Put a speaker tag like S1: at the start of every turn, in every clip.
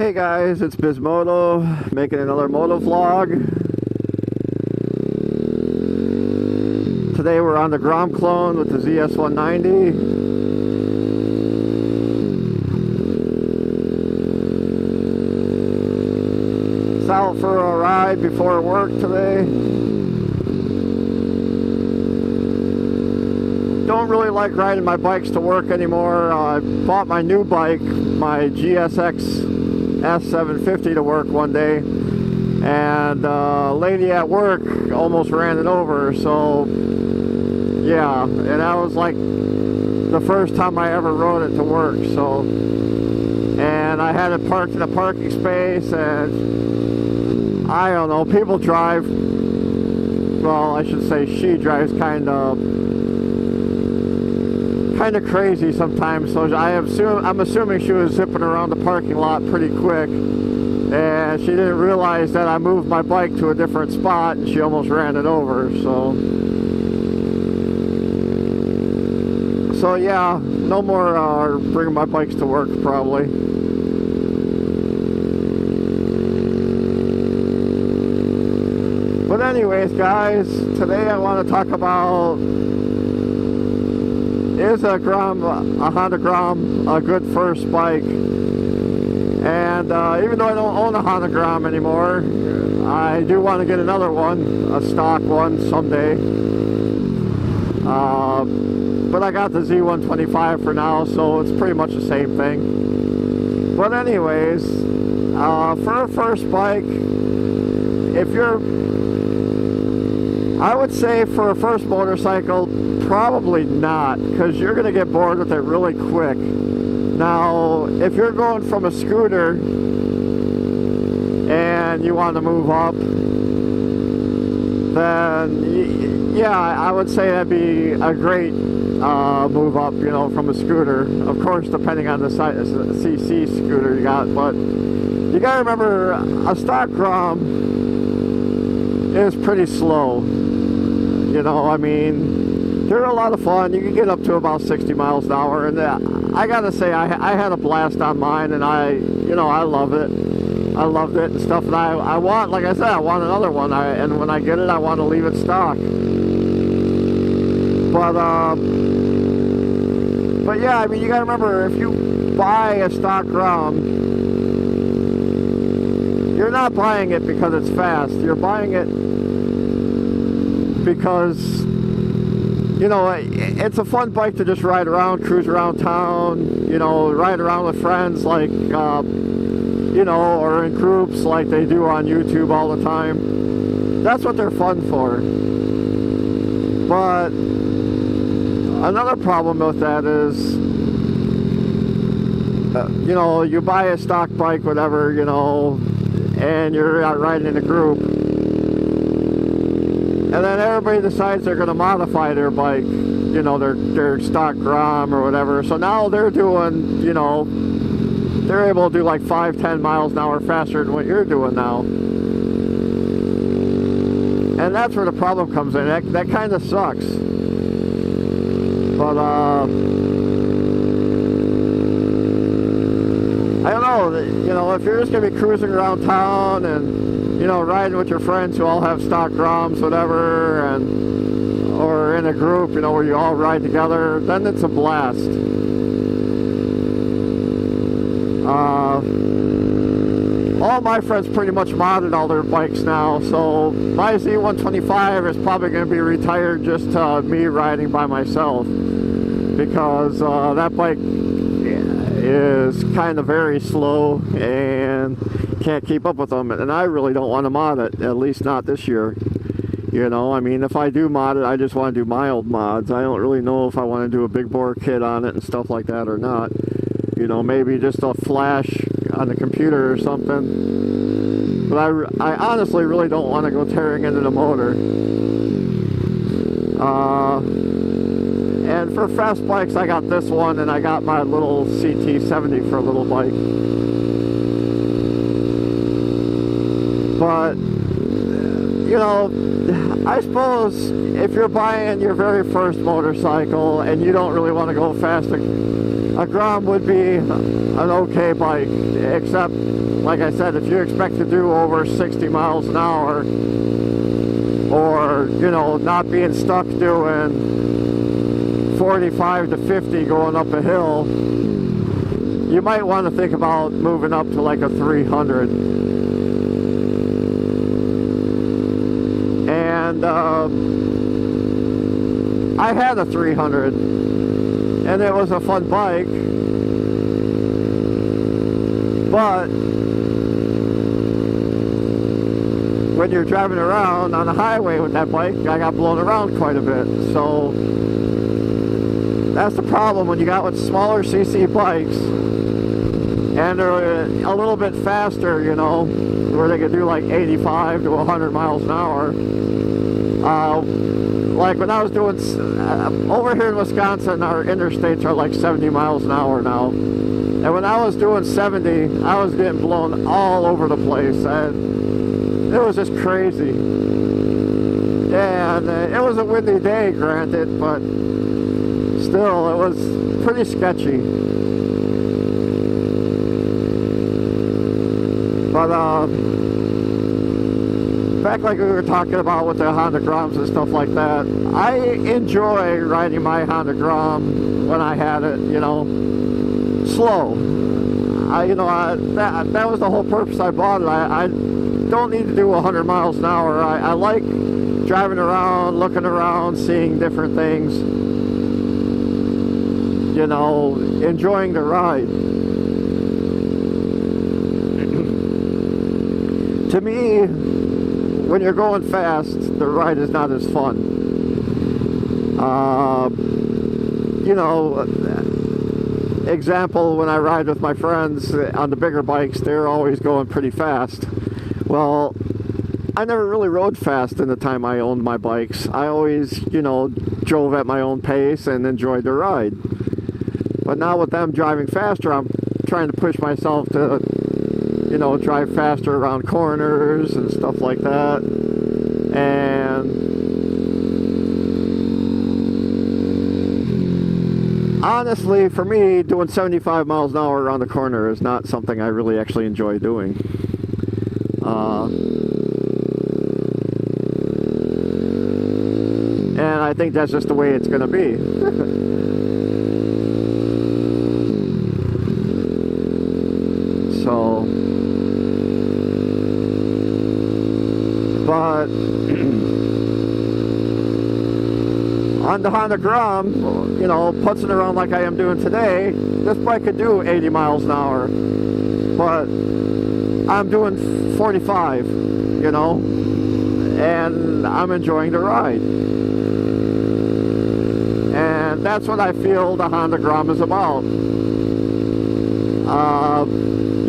S1: Hey guys, it's Bismoto making another moto vlog. Today we're on the Grom clone with the zs190. It's out for a ride before work today. Don't really like riding my bikes to work anymore. I bought my new bike, my GSX S750 to work one day, and a lady at work almost ran it over. So yeah, and that was like the first time I ever rode it to work. So, and I had it parked in a parking space, and I don't know, people drive, well, I should say she drives kind of crazy sometimes, so I'm assuming she was zipping around the parking lot pretty quick, and she didn't realize that I moved my bike to a different spot, and she almost ran it over. So yeah, no more bringing my bikes to work probably. But anyways guys, today I want to talk about, is a Honda Grom a good first bike? And even though I don't own a Honda Grom anymore, I do want to get another one, a stock one someday. But I got the Z125 for now, so it's pretty much the same thing. But anyways, for a first bike, I would say for a first motorcycle, probably not, because you're going to get bored with it really quick. Now, if you're going from a scooter and you want to move up, then yeah, I would say that'd be a great move up, you know, from a scooter. Of course, depending on the CC scooter you got, but you got to remember, a stock Grom is pretty slow. You know, I mean, they're a lot of fun. You can get up to about 60 miles an hour, and I gotta say, I had a blast on mine, and I love it. I loved it and stuff, and I want, like I said, I want another one, and when I get it, I want to leave it stock. But yeah, I mean, you gotta remember, if you buy a stock Grom, you're not buying it because it's fast. You're buying it because, you know, it's a fun bike to just ride around, cruise around town, you know, ride around with friends, like, you know, or in groups like they do on YouTube all the time. That's what they're fun for. But another problem with that is, you know, you buy a stock bike, whatever, you know, and you're out riding in a group, and then everybody decides they're going to modify their bike, you know, their stock Grom or whatever. So now they're doing, you know, they're able to do like 5-10 miles an hour faster than what you're doing now. And that's where the problem comes in. That kind of sucks. But, I don't know, you know, if you're just going to be cruising around town and, you know, riding with your friends who all have stock Groms, whatever, or in a group, you know, where you all ride together, then it's a blast. All my friends pretty much modded all their bikes now, so my Z125 is probably going to be retired just me riding by myself, because that bike is kind of very slow and can't keep up with them, and I really don't want to mod it, at least not this year. You know, I mean, if I do mod it, I just want to do mild mods. I don't really know if I want to do a big bore kit on it and stuff like that or not. You know, maybe just a flash on the computer or something. But I honestly really don't want to go tearing into the motor. And for fast bikes, I got this one, and I got my little CT70 for a little bike. But, you know, I suppose if you're buying your very first motorcycle and you don't really want to go fast, a Grom would be an okay bike, except, like I said, if you expect to do over 60 miles an hour, or, you know, not being stuck doing 45 to 50 going up a hill, you might want to think about moving up to like a 300. And I had a 300, and it was a fun bike, but when you're driving around on the highway with that bike, I got blown around quite a bit. So that's the problem when you got with smaller CC bikes, and they're a little bit faster, you know, where they could do like 85 to 100 miles an hour. Like when I was doing, over here in Wisconsin, our interstates are like 70 miles an hour now. And when I was doing 70, I was getting blown all over the place. And it was just crazy. And it was a windy day, granted, but still, it was pretty sketchy. But, back like we were talking about with the Honda Groms and stuff like that, I enjoy riding my Honda Grom when I had it, you know, slow. That was the whole purpose I bought it. I don't need to do 100 miles an hour. I like driving around, looking around, seeing different things, you know, enjoying the ride. To me, when you're going fast, the ride is not as fun. You know, example, when I ride with my friends on the bigger bikes, they're always going pretty fast. Well, I never really rode fast in the time I owned my bikes. I always, you know, drove at my own pace and enjoyed the ride. But now with them driving faster, I'm trying to push myself to, you know, drive faster around corners and stuff like that. And honestly, for me, doing 75 miles an hour around the corner is not something I really actually enjoy doing. And I think that's just the way it's going to be. So, but on the Honda Grom, you know, putzing around like I am doing today, this bike could do 80 miles an hour, but I'm doing 45, you know, and I'm enjoying the ride. And that's what I feel the Honda Grom is about.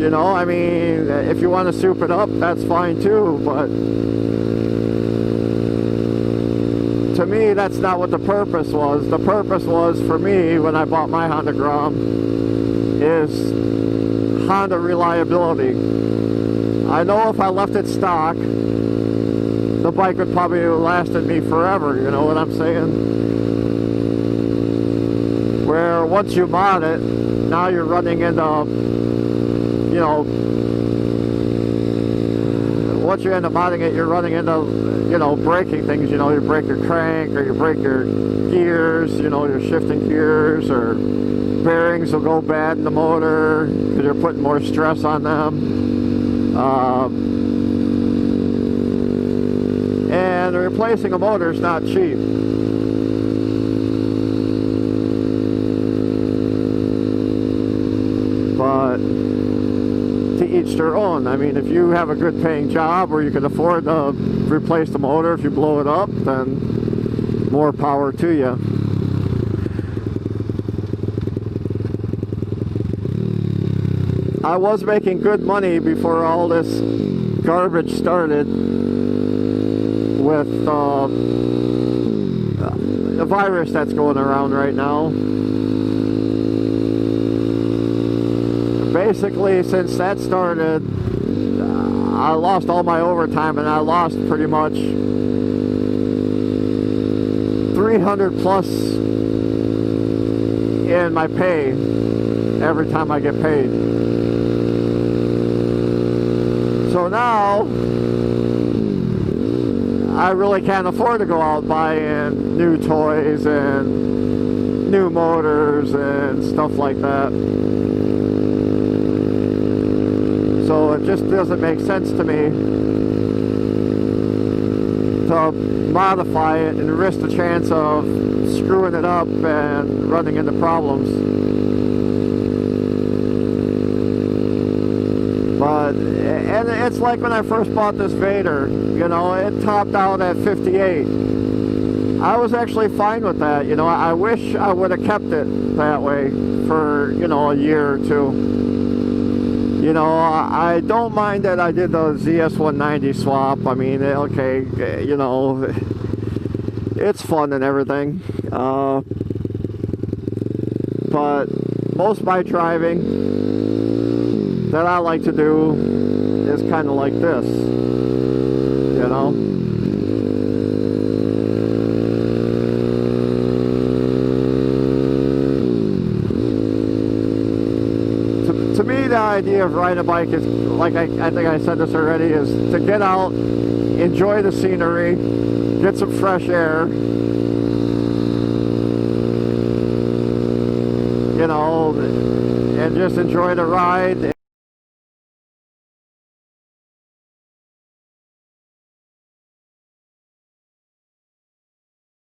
S1: You know, I mean, if you want to soup it up, that's fine too, but to me, that's not what the purpose was. The purpose was, for me, when I bought my Honda Grom, is Honda reliability. I know if I left it stock, the bike would probably have lasted me forever, you know what I'm saying? Where once you mod it, now you're running into, you know, once you end up modding it, you're running into, you know, breaking things. You know, you break your crank, or you break your gears, you know, your shifting gears, or bearings will go bad in the motor because you're putting more stress on them. And replacing a motor is not cheap. But to each their own. I mean, if you have a good paying job where you can afford to replace the motor if you blow it up, then more power to you. I was making good money before all this garbage started with the virus that's going around right now. Basically, since that started, I lost all my overtime, and I lost pretty much 300 plus in my pay every time I get paid. So now I really can't afford to go out buying new toys and new motors and stuff like that. So it just doesn't make sense to me to modify it and risk the chance of screwing it up and running into problems. But, and it's like when I first bought this Vader, you know, it topped out at 58. I was actually fine with that, you know. I wish I would have kept it that way for, you know, a year or two. You know, I don't mind that I did the zs190 swap. I mean, okay, you know, it's fun and everything. But most of my driving that I like to do is kind of like this, you know. To me, the idea of riding a bike is, like I think I said this already, is to get out, enjoy the scenery, get some fresh air, you know, and just enjoy the ride